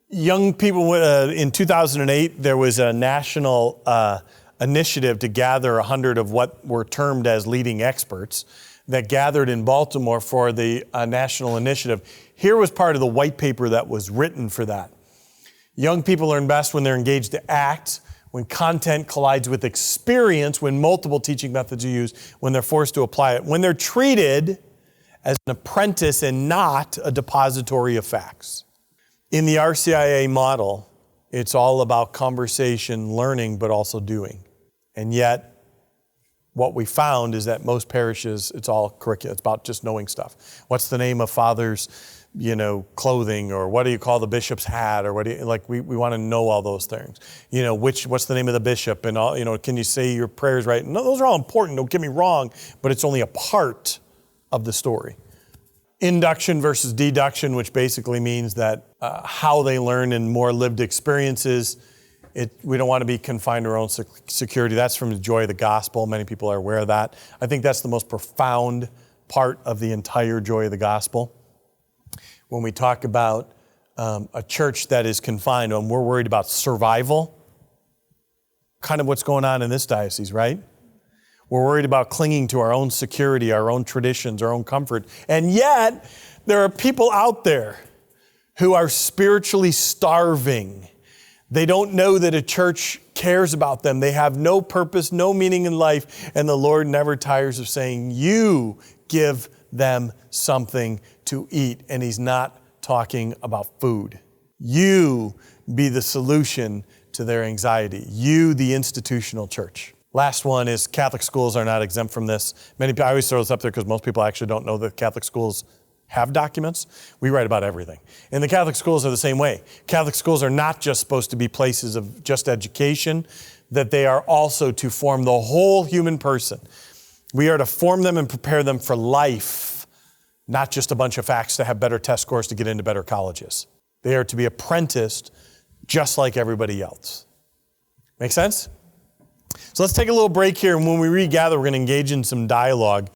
Young people, in 2008, there was a national initiative to gather 100 of what were termed as leading experts that gathered in Baltimore for the national initiative. Here was part of the white paper that was written for that. Young people learn best when they're engaged to act, when content collides with experience, when multiple teaching methods are used, when they're forced to apply it, when they're treated as an apprentice and not a depository of facts. In the RCIA model, it's all about conversation, learning, but also doing. And yet, what we found is that most parishes, it's all curriculum. It's about just knowing stuff. What's the name of Father's, clothing, or what do you call the bishop's hat, or what do you, we want to know all those things. What's the name of the bishop, and all, can you say your prayers right? No, those are all important, don't get me wrong, but it's only a part of the story. Induction versus deduction, which basically means that how they learn in more lived experiences. We don't want to be confined to our own security. That's from the joy of the gospel. Many people are aware of that. I think that's the most profound part of the entire joy of the gospel. When we talk about a church that is confined, and we're worried about survival, kind of what's going on in this diocese, right? We're worried about clinging to our own security, our own traditions, our own comfort. And yet, there are people out there who are spiritually starving. They don't know that a church cares about them. They have no purpose, no meaning in life. And the Lord never tires of saying, you give them something to eat. And He's not talking about food. You be the solution to their anxiety. You, the institutional church. Last one is Catholic schools are not exempt from this. I always throw this up there because most people actually don't know that Catholic schools have documents. We write about everything. And the Catholic schools are the same way. Catholic schools are not just supposed to be places of just education, that they are also to form the whole human person. We are to form them and prepare them for life, not just a bunch of facts to have better test scores to get into better colleges. They are to be apprenticed just like everybody else. Make sense? So let's take a little break here, and when we regather, we're going to engage in some dialogue.